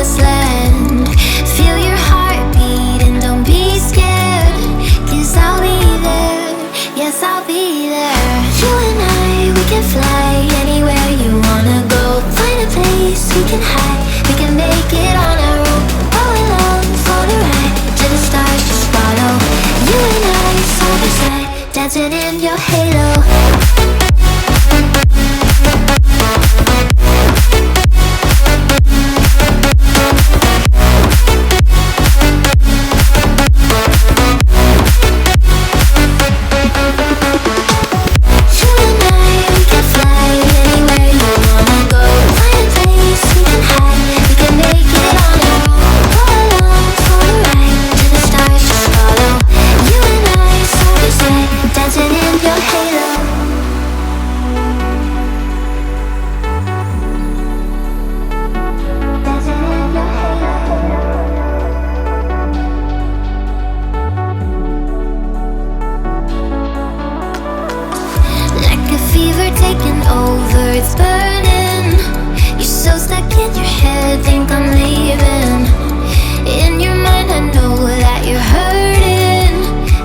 promised land. Feel your heartbeat and don't be scared, 'cause I'll be there, yes I'll be there. You and I, we can fly anywhere you wanna go. Find a place we can hide, we can make it on our own. Go along for the ride, to the stars just follow. You and I, side by side, dancing in your halo. Taking over, it's burning. You're so stuck in your head, think I'm leaving. In your mind I know that you're hurting,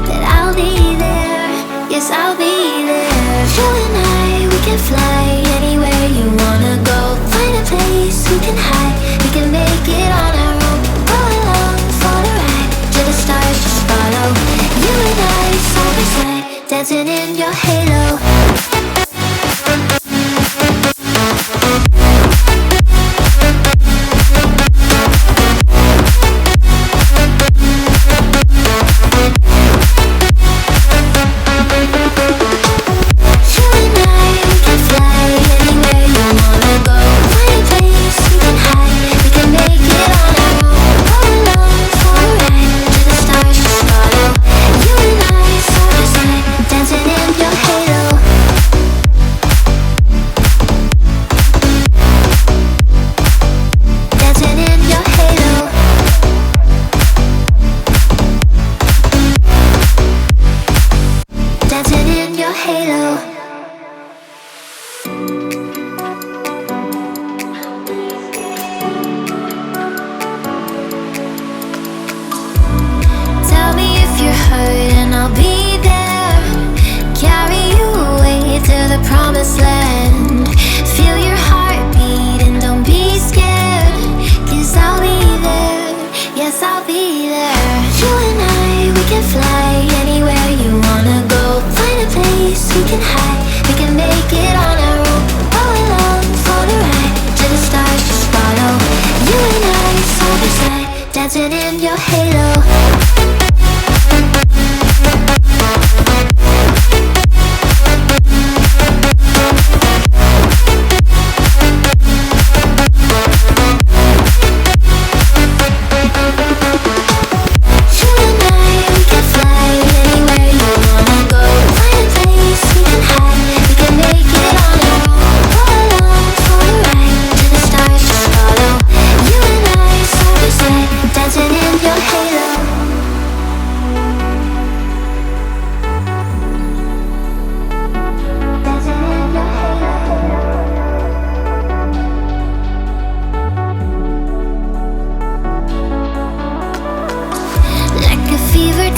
that I'll be there, yes I'll be there. You and I, we can fly anywhere you wanna go. Find a place we can hide, we can make it on our own. Go along for the ride, to the stars just follow. You and I, side by side, dancing in your halo. And I'll be there, carry you away to the promised land. Feel your heartbeat and don't be scared, 'cause I'll be there, yes I'll be there. You and I, we can fly anywhere you wanna go. Find a place we can hide, we can make it on our own. Go along for the ride, to the stars just follow. You and I, side by side, dancing in your halo.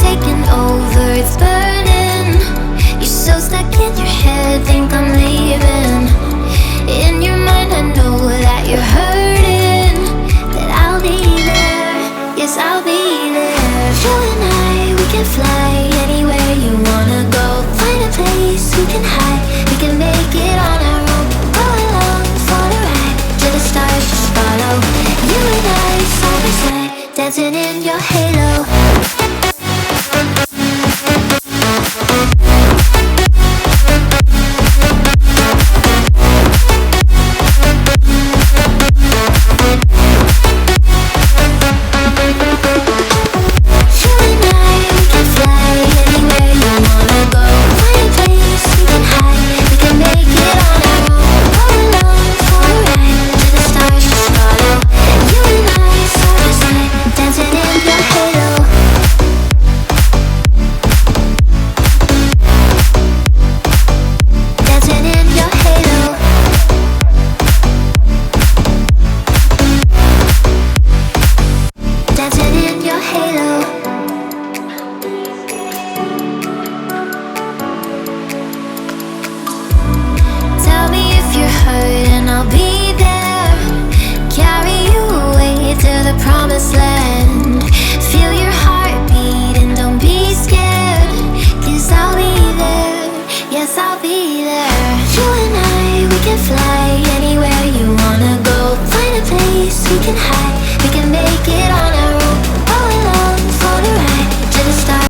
Taking